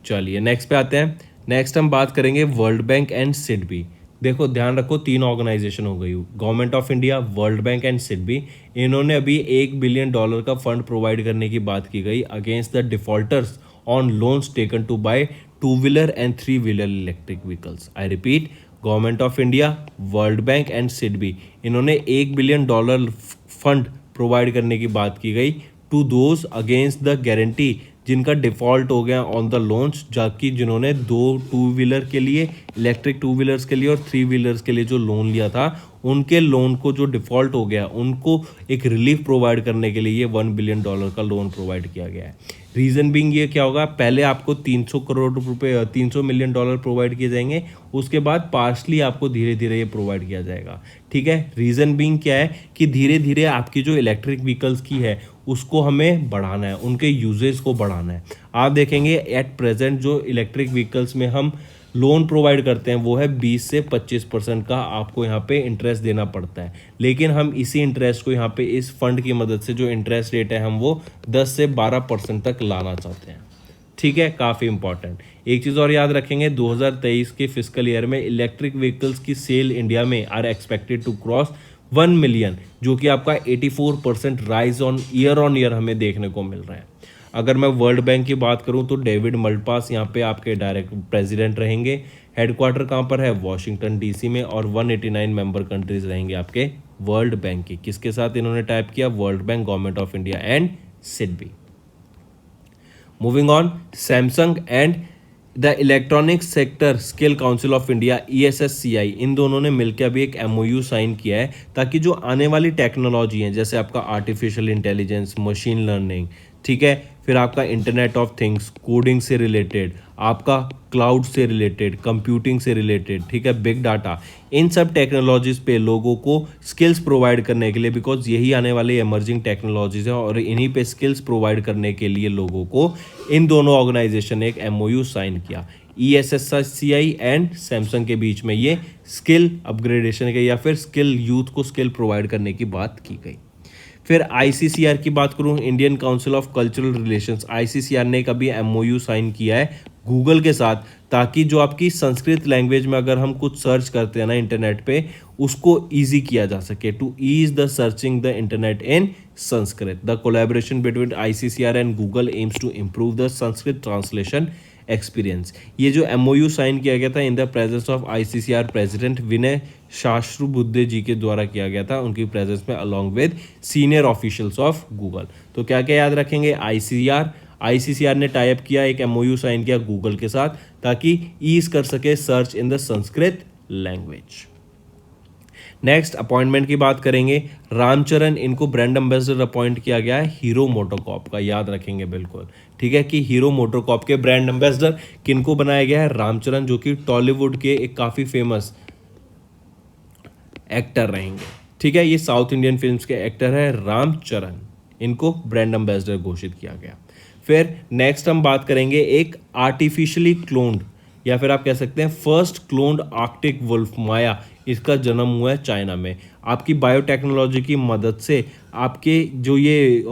चलिए नेक्स्ट पे आते हैं। नेक्स्ट हम बात करेंगे वर्ल्ड बैंक एंड सिडबी। देखो ध्यान रखो, 3 ऑर्गेनाइजेशन हो गई, government of India, world bank and SIDBI. इन्होंने अभी $1 बिलियन का फंड प्रोवाइड करने की बात की गई against the defaulters on loans taken to buy two wheeler and three wheeler electric vehicles. I repeat, government of India, world bank and SIDBI, इन्होंने $1 बिलियन फंड प्रोवाइड करने की बात की गई to those against the guarantee जिनका डिफॉल्ट हो गया ऑन द लोन्स, जबकि जिन्होंने 2-व्हीलर के लिए, इलेक्ट्रिक 2-व्हीलर्स के लिए और 3-व्हीलर्स के लिए जो लोन लिया था, उनके लोन को जो डिफॉल्ट हो गया उनको एक रिलीफ प्रोवाइड करने के लिए ये $1 बिलियन का लोन प्रोवाइड किया गया है। रीज़न बिंग ये क्या होगा, पहले आपको 300 करोड़ रुपए, $300 मिलियन प्रोवाइड किए जाएंगे, उसके बाद पार्शली आपको धीरे धीरे ये प्रोवाइड किया जाएगा। ठीक है, रीज़न बिंग क्या है कि धीरे धीरे आपकी जो इलेक्ट्रिक व्हीकल्स की है उसको हमें बढ़ाना है, उनके यूजेस को बढ़ाना है। आप देखेंगे एट प्रेजेंट जो इलेक्ट्रिक व्हीकल्स में हम लोन प्रोवाइड करते हैं वो है 20 से 25% का आपको यहाँ पे इंटरेस्ट देना पड़ता है, लेकिन हम इसी इंटरेस्ट को यहाँ पे इस फंड की मदद से जो इंटरेस्ट रेट है हम वो 10 से 12% तक लाना चाहते हैं। ठीक है, काफ़ी इंपॉर्टेंट। एक चीज़ और याद रखेंगे, 2023 के फिस्कल ईयर में इलेक्ट्रिक व्हीकल्स की सेल इंडिया में are expected to cross 1 million, जो कि आपका 84% राइज ऑन ईयर हमें देखने को मिल रहा है। अगर मैं वर्ल्ड बैंक की बात करूं तो डेविड मल्पास यहाँ पे आपके डायरेक्ट प्रेसिडेंट रहेंगे। हेडक्वार्टर कहाँ पर है, वॉशिंगटन डीसी में, और 189 मेंबर कंट्रीज रहेंगे आपके वर्ल्ड बैंक की। किसके साथ इन्होंने टाइप किया, world bank, government of India and SIDBI. Moving on, Samsung and the electronic sector skill council of India ESSCI, इन दोनों ने मिलकर अभी एक MOU साइन किया है ताकि जो आने वाली टेक्नोलॉजी है, जैसे आपका आर्टिफिशियल इंटेलिजेंस, मशीन लर्निंग, ठीक है, फिर आपका इंटरनेट ऑफ थिंग्स, कोडिंग से रिलेटेड, आपका क्लाउड से रिलेटेड, कंप्यूटिंग से रिलेटेड, ठीक है, बिग डाटा, इन सब टेक्नोलॉजीज पे लोगों को स्किल्स प्रोवाइड करने के लिए, बिकॉज यही आने वाली एमर्जिंग टेक्नोलॉजीज हैं और इन्हीं पे स्किल्स प्रोवाइड करने के लिए लोगों को इन दोनों ऑर्गेनाइजेशन ने एक MOU साइन किया। ESSCI एंड सैमसंग के बीच में ये स्किल अपग्रेडेशन के या फिर स्किल यूथ को स्किल प्रोवाइड करने की बात की गई। फिर ICCR की बात करूं, Indian council of cultural relations, ICCR ने कभी MOU साइन किया है गूगल के साथ, ताकि जो आपकी संस्कृत लैंग्वेज में अगर हम कुछ सर्च करते हैं ना इंटरनेट पे, उसको ईजी किया जा सके, to ease the searching the internet in Sanskrit. The collaboration between ICCR and Google aims to improve the Sanskrit translation experience. ये जो MOU साइन किया गया था in the presence of ICCR president Vinay Sahasrabuddhe ji के द्वारा किया गया था, उनकी प्रेजेंस में along with senior officials of Google. तो क्या क्या याद रखेंगे, ICCR ने टाइप किया, एक MOU साइन किया गूगल के साथ ताकि ईज कर सके search in the Sanskrit language. Next appointment की बात करेंगे, रामचरण, इनको ब्रांड एम्बेसडर अपॉइंट किया गया है हीरो मोटोकॉर्प का, याद रखेंगे बिल्कुल, ठीक है, कि हीरो मोटोकॉर्प के ब्रांड एम्बेसडर किनको बनाया गया है, रामचरण, जो कि टॉलीवुड के एक काफ़ी फेमस एक्टर रहेंगे। ठीक है, ये साउथ इंडियन फिल्म्स के एक्टर है रामचरण, इनको ब्रांड एम्बेसडर घोषित किया गया। फिर नेक्स्ट हम बात करेंगे एक आर्टिफिशियली क्लोन्ड या फिर आप कह सकते हैं फर्स्ट क्लोन्ड आर्कटिक वुल्फ माया, इसका जन्म हुआ है चाइना में। आपकी बायोटेक्नोलॉजी की मदद से आपके जो ये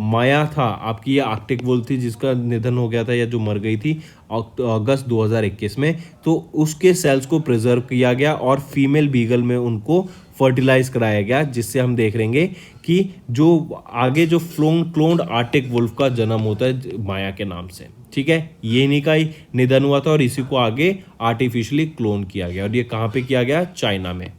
माया था, आपकी ये आर्कटिक वुल्फ थी जिसका निधन हो गया था या जो मर गई थी अगस्त 2021 में, तो उसके सेल्स को प्रिजर्व किया गया और फीमेल बीगल में उनको फर्टिलाइज कराया गया, जिससे हम देख लेंगे कि जो आगे जो क्लोन्ड आर्कटिक वुल्फ का जन्म होता है माया के नाम से। ठीक है, ये इन्हीं का ही निधन हुआ था और इसी को आगे आर्टिफिशियली क्लोन किया गया, और ये कहाँ पे किया गया, चाइना में।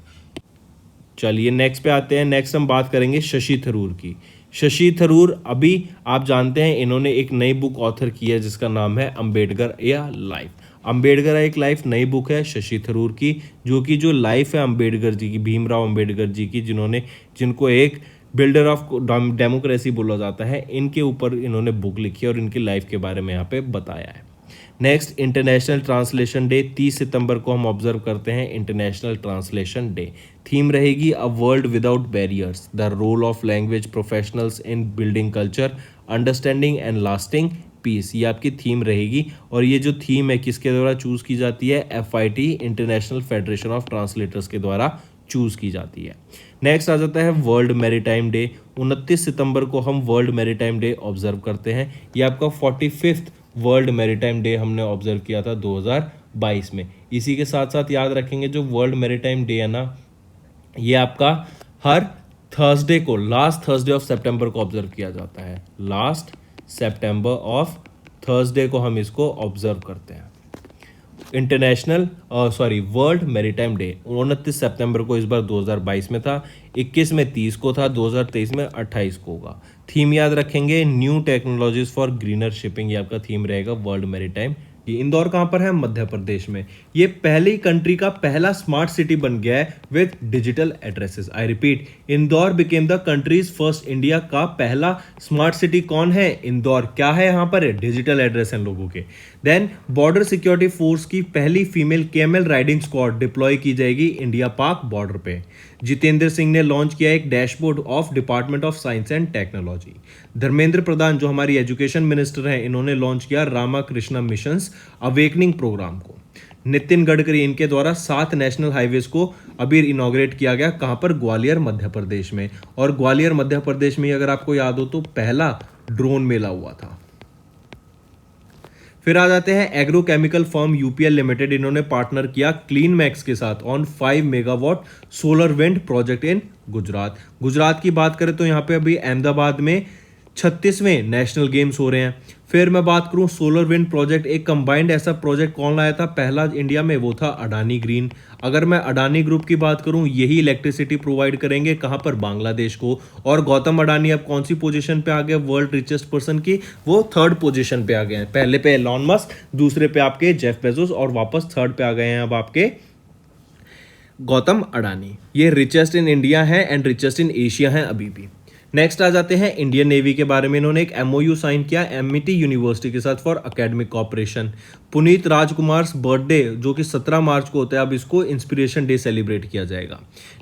चलिए नेक्स्ट पे आते हैं। नेक्स्ट हम बात करेंगे शशि थरूर की। शशि थरूर, अभी आप जानते हैं इन्होंने एक नई बुक ऑथर की है जिसका नाम है अंबेडकर या लाइफ। अंबेडकर एक लाइफ नई बुक है शशि थरूर की, जो कि जो लाइफ है अंबेडकर जी की, भीमराव अंबेडकर जी की, जिनको एक बिल्डर ऑफ डेमोक्रेसी बोला जाता है, इनके ऊपर इन्होंने बुक लिखी है और इनकी लाइफ के बारे में यहाँ पे बताया है। नेक्स्ट इंटरनेशनल ट्रांसलेशन डे, 30 सितंबर को हम ऑब्जर्व करते हैं इंटरनेशनल ट्रांसलेशन डे। थीम रहेगी a world without barriers, the role of language professionals in building culture, understanding and lasting peace, ये आपकी थीम रहेगी। और ये जो थीम है किसके द्वारा चूज़ की जाती है, FIT international federation of translators के द्वारा चूज़ की जाती है। नेक्स्ट आ जाता है वर्ल्ड मैरीटाइम डे। 29 सितंबर को हम वर्ल्ड मैरीटाइम डे ऑब्जर्व करते हैं। ये आपका 45th वर्ल्ड मैरीटाइम डे हमने ऑब्जर्व किया था 2018 2022 में। इसी के साथ साथ याद रखेंगे जो वर्ल्ड मैरीटाइम डे है ना, ये आपका हर थर्सडे को, लास्ट थर्सडे ऑफ सितंबर को ऑब्जर्व किया जाता है। लास्ट सितंबर ऑफ थर्सडे को हम इसको ऑब्जर्व करते हैं। इंटरनेशनल वर्ल्ड मैरीटाइम डे 29 सितंबर को इस बार 2022 में था, 21 में 30 को था, 2023 में 28 को होगा। थीम याद रखेंगे new technologies for greener shipping, ये आपका थीम रहेगा वर्ल्ड मैरीटाइम। ये इंदौर कहाँ पर है? मध्य प्रदेश में। ये पहली कंट्री का पहला स्मार्ट सिटी बन गया है with digital addresses. I repeat, Indore became the countries first, India का पहला स्मार्ट सिटी कौन है? इंदौर। क्या है यहाँ पर? डिजिटल एड्रेस हैं लोगों के। देन बॉर्डर सिक्योरिटी फोर्स की पहली female camel riding squad deploy की जाएगी इंडिया पाक बॉर्डर पे। जितेंद्र सिंह ने लॉन्च किया एक dashboard of department of science and technology. Dharmendra Pradhan जो हमारी एजुकेशन मिनिस्टर हैं, इन्होंने लॉन्च किया रामाकृष्ण मिशंस अवेकनिंग प्रोग्राम को। नितिन गडकरी इनके द्वारा 7 नेशनल हाईवेज को अभी इनॉग्रेट किया गया। कहां पर? ग्वालियर मध्य प्रदेश में। और ग्वालियर मध्य प्रदेश में अगर आपको याद हो तो पहला ड्रोन मेला हुआ था। फिर आ जाते हैं एग्रोकेमिकल फर्म यूपीएल लिमिटेड, इन्होंने पार्टनर किया क्लीन मैक्स के साथ on 5 megawatt solar wind project in Gujarat. Gujarat की बात करें तो यहाँ पे अभी अहमदाबाद में 36वें नेशनल गेम्स हो रहे हैं। फिर मैं बात करूं सोलर विंड प्रोजेक्ट, एक कंबाइंड ऐसा प्रोजेक्ट कौन लाया था पहला इंडिया में? वो था अडानी ग्रीन। अगर मैं अडानी ग्रुप की बात करूं, यही इलेक्ट्रिसिटी प्रोवाइड करेंगे कहां पर? बांग्लादेश को। और गौतम अडानी अब कौन सी पोजीशन पे आ गए वर्ल्ड रिचेस्ट पर्सन की? वो 3rd पोजीशन पे आ गए हैं। पहले पे एलॉन मस्क, दूसरे पे आपके जेफ बेजोस और वापस 3rd पे आ गए हैं अब आपके गौतम अडानी। ये रिचेस्ट इन इंडिया है एंड रिचेस्ट इन एशिया है अभी भी। नेक्स्ट आ जाते हैं इंडियन नेवी के बारे में। इन्होंने एक एमओयू साइन किया एमईटी यूनिवर्सिटी के साथ for academic cooperation. Puneet Rajkumar birthday जो कि 17 मार्च को होता है, अब इसको इंस्पिरेशन डे सेलिब्रेट किया जाएगा।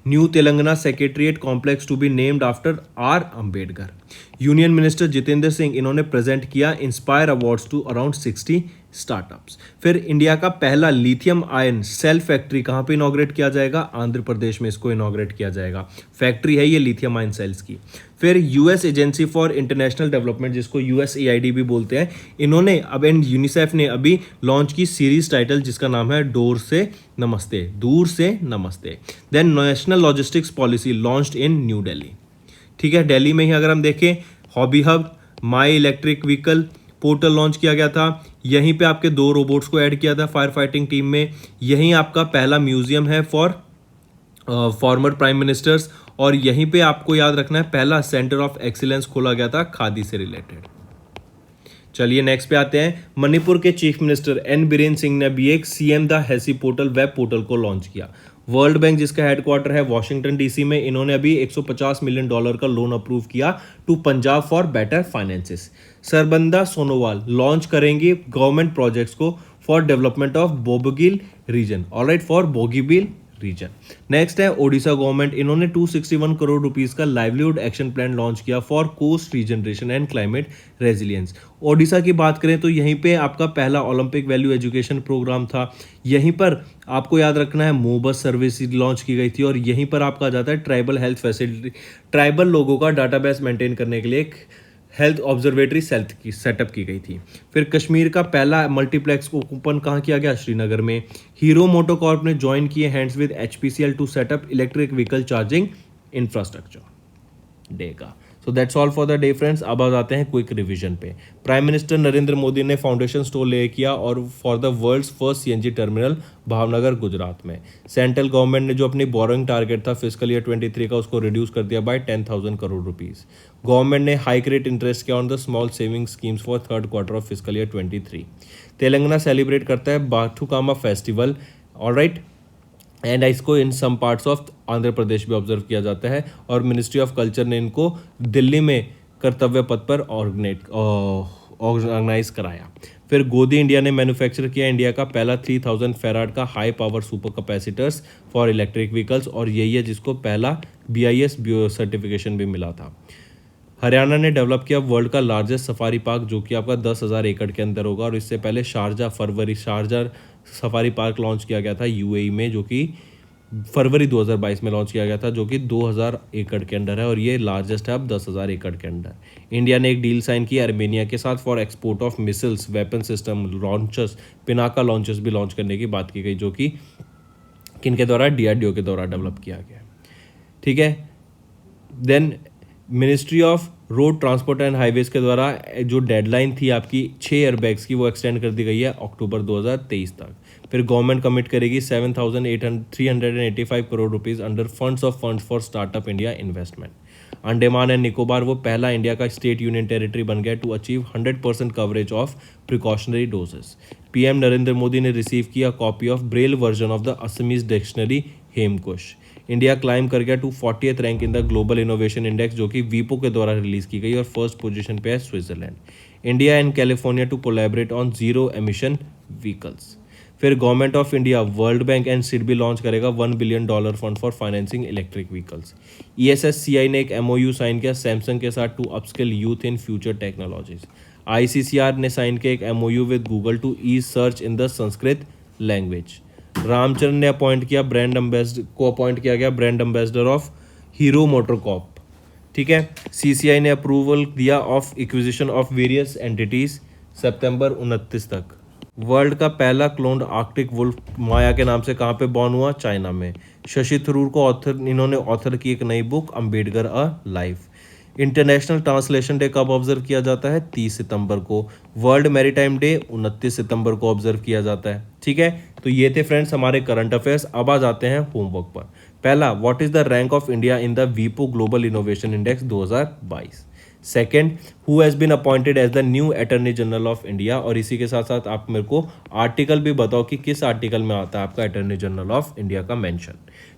New Telangana secretariat complex to be named after R Ambedkar. Union minister Jitendra Singh इन्होंने प्रेजेंट किया inspire awards to around 60 startups. फिर इंडिया का पहला लिथियम आयन सेल फैक्ट्री कहां पे इनॉग्रेट किया जाएगा? आंध्र प्रदेश में इसको इनॉग्रेट किया जाएगा। फैक्ट्री है ये लिथियम आयन सेल्स की। फिर US agency for international development जिसको यूएसएआईडी भी बोलते हैं, इन्होंने अब एंड यूनिसेफ ने अभी लॉन्च की सीरीज टाइटल जिसका नाम है डोर से नमस्ते, दूर से नमस्ते। Then national logistics policy launched in new Delhi. ठीक है, दिल्ली में ही अगर हम देखें hobby hub, my electric vehicle portal launch किया गया था। यहीं पे आपके 2 रोबोट्स को ऐड किया था फायर फाइटिंग टीम में। यहीं आपका पहला म्यूजियम है फॉर फॉर्मर प्राइम मिनिस्टर्स। और यहीं पे आपको याद रखना है पहला सेंटर ऑफ एक्सीलेंस खोला गया था खादी से रिलेटेड। चलिए नेक्स्ट पे आते हैं। मणिपुर के chief minister N Biren Singh ने भी एक CM Da Haisi portal web portal को लॉन्च किया। वर्ल्ड बैंक जिसका हेडक्वार्टर है वॉशिंगटन डीसी में, इन्होंने अभी $150 मिलियन का लोन अप्रूव किया to Punjab for better finances. Sarbananda Sonowal launch करेंगी गवर्नमेंट प्रोजेक्ट्स को for development of Bogibeel region. Alright, for Bogibeel region. Next है ओडिशा गवर्नमेंट, इन्होंने 261 करोड़ रुपीस का लाइवलीहुड एक्शन प्लान लॉन्च किया for coast regeneration and climate resilience. Odisha की बात करें तो यहीं पे आपका पहला ओलंपिक वैल्यू एजुकेशन प्रोग्राम था। यहीं पर आपको याद रखना है मोबस सर्विस लॉन्च की गई थी। और यहीं पर आपका आ जाता है ट्राइबल हेल्थ फैसिलिटी, ट्राइबल लोगों का डाटाबेस मेंटेन करने के लिए एक हेल्थ ऑब्जर्वेटरी सेटअप की गई थी। फिर कश्मीर का पहला मल्टीप्लेक्स को ओपन कहाँ किया गया? श्रीनगर में। हीरो मोटोकॉर्प ने ज्वाइन किए hands with HPCL to set up electric vehicle charging infrastructure day का। So that's all for the day friends. अब आ जाते हैं क्विक रिवीजन पे। प्राइम मिनिस्टर नरेंद्र मोदी ने फाउंडेशन स्टोन ले किया और for the world's first CNG terminal Bhavnagar Gujarat में। सेंट्रल गवर्नमेंट ने जो अपनी बोरोइंग टारगेट था फिस्कल ईयर 23 का उसको रिड्यूस कर दिया बाय 10,000 करोड़ रुपीस। गवर्नमेंट ने हाइक रेट इंटरेस्ट किया on the small saving schemes for 3rd quarter of fiscal year 23। Telangana celebrate करता है बाथुकामा फेस्टिवल। ऑलराइट, एंड इसको इन some parts of Andhra Pradesh भी ऑब्जर्व किया जाता है। और मिनिस्ट्री ऑफ कल्चर ने इनको दिल्ली में कर्तव्य पथ पर ऑर्गेनाइज कराया। फिर गोदी इंडिया ने मैन्युफैक्चर किया इंडिया का पहला 3000 फेराड का high power super capacitors for electric vehicles. और यही है जिसको पहला BIS सर्टिफिकेशन भी मिला था। हरियाणा ने डेवलप किया वर्ल्ड का लार्जेस्ट सफारी पार्क जो कि आपका 10,000 एकड़ के अंदर होगा। और इससे पहले शारजा सफारी पार्क लॉन्च किया गया था UAE में, जो कि फरवरी 2022 में लॉन्च किया गया था, जो कि 2000 एकड़ के अंडर है और ये लार्जेस्ट है अब 10,000 एकड़ के अंडर। इंडिया ने एक डील साइन की आर्मेनिया के साथ for export of missiles, weapon system, launchers, Pinaka launchers भी लॉन्च करने की बात की गई, जो कि किनके द्वारा, DRDO के द्वारा डेवलप किया गया। ठीक है, then ministry of road transport and highways के द्वारा जो डेडलाइन थी आपकी 6 एयरबैग्स की, वो एक्सटेंड कर दी गई है अक्टूबर 2023 तक। फिर गवर्नमेंट कमिट करेगी 7,385 crore rupees under funds for startup India investment. Andaman and Nicobar वो पहला इंडिया का स्टेट यूनियन टेरिटरी बन गया to achieve 100% coverage of precautionary doses. PM Narendra Modi ने रिसीव किया copy of braille version of the Assamese dictionary Hemkosh. India climb कर गया to 40th rank in the global innovation index, जो कि वीपो के द्वारा रिलीज की गई, और फर्स्ट पोजीशन पे है Switzerland. India and California to collaborate on zero emission vehicles. फिर government of India, world bank and SIDBI launch करेगा $1 billion fund for financing electric vehicles. ESSCI ने एक MOU साइन किया सैमसंग के साथ to upskill youth in future technologies. ICCR ने sign किया एक MOU with Google to ease search in the Sanskrit language. Ram Charan ने अपॉइंट किया brand ambassador of Hero MotoCorp. ठीक है, CCI ने अप्रूवल दिया of acquisition of various entities सितंबर 29 तक। वर्ल्ड का पहला क्लोन्ड आर्कटिक वुल्फ माया के नाम से कहाँ पे बॉर्न हुआ, चाइना में। शशि थरूर को इन्होंने ऑथर की एक नई book Ambedkar a life. International translation day कब ऑब्जर्व किया जाता है, 30 सितंबर को। वर्ल्ड मैरीटाइम डे 29 सितंबर को ऑब्जर्व किया जाता है। ठीक है, तो ये थे फ्रेंड्स हमारे करंट अफेयर्स। अब आ जाते हैं होमवर्क पर। पहला, what is the rank of India in the वीपो global innovation index 2022। Second, who has been appointed as the new attorney general of India, और इसी के साथ साथ आप मेरे को आर्टिकल भी बताओ कि किस आर्टिकल में आता है आपका अटॉर्नी जनरल ऑफ इंडिया का mention.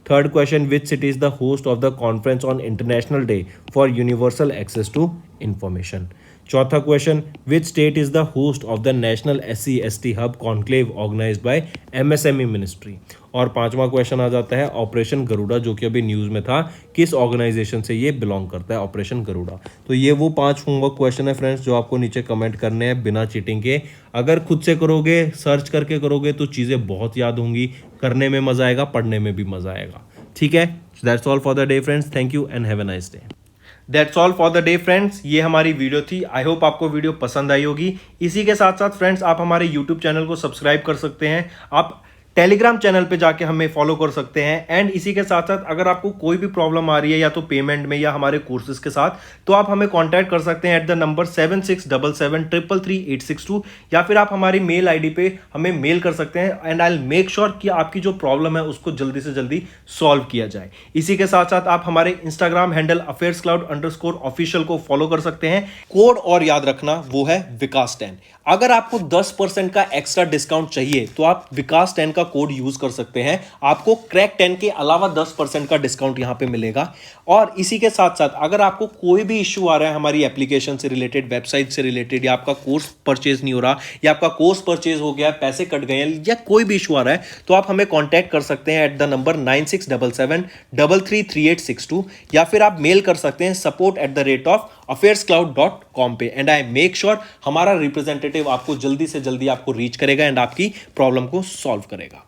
Third question, which city is the host of the conference on international day for universal access to information. चौथा question, which state is the host of the national SC/ST hub conclave organized by MSME ministry. और पांचवा question आ जाता है operation Garuda, जो कि अभी news में था, किस ऑर्गेनाइजेशन से ये बिलोंग करता है ऑपरेशन गरुड़ा। तो ये वो 5 होमवर्क क्वेश्चन है फ्रेंड्स जो आपको नीचे कमेंट करने हैं बिना चीटिंग के। अगर खुद से करोगे, सर्च करके करोगे तो चीज़ें बहुत याद होंगी, करने में मज़ा आएगा, पढ़ने में भी मज़ा आएगा। ठीक है, that's all for the day friends, thank you and have a nice day. That's all for the day friends, ये हमारी वीडियो थी। आई होप आपको वीडियो पसंद आई होगी। इसी के साथ साथ फ्रेंड्स आप हमारे यूट्यूब चैनल को सब्सक्राइब कर सकते हैं, आप टेलीग्राम चैनल पे जाके हमें फॉलो कर सकते हैं। एंड इसी के साथ साथ अगर आपको कोई भी प्रॉब्लम आ रही है या तो पेमेंट में या हमारे कोर्सेज के साथ, तो आप हमें कांटेक्ट कर सकते हैं एट द नंबर 7677333862, या फिर आप हमारी मेल आईडी पे हमें मेल कर सकते हैं। And I will make sure कि आपकी जो प्रॉब्लम है उसको जल्दी से जल्दी सॉल्व किया जाए। इसी के साथ साथ आप हमारे इंस्टाग्राम हैंडल affairscloud_official को फॉलो कर सकते हैं। कोड और याद रखना, वो है विकास 10। अगर आपको 10% का एक्स्ट्रा डिस्काउंट चाहिए तो आप विकास 10 का कोड यूज कर सकते हैं, आपको क्रैक 10 के अलावा 10% का डिस्काउंट यहां पे मिलेगा। और इसी के साथ साथ अगर आपको कोई भी इश्यू आ रहा है हमारी एप्लीकेशन से रिलेटेड, वेबसाइट से रिलेटेड, या आपका कोर्स परचेज नहीं हो रहा, या आपका कोर्स परचेज हो गया, पैसे कट गए हैं, या कोई भी इश्यू आ रहा है, तो आप हमें कॉन्टैक्ट कर सकते हैं एट द नंबर 9677333862, या फिर आप मेल कर सकते हैं support@affairscloud.com पे। एंड आई मेक श्योर हमारा रिप्रेजेंटेटिव आपको जल्दी से जल्दी आपको रीच करेगा एंड आपकी प्रॉब्लम को सॉल्व करेगा।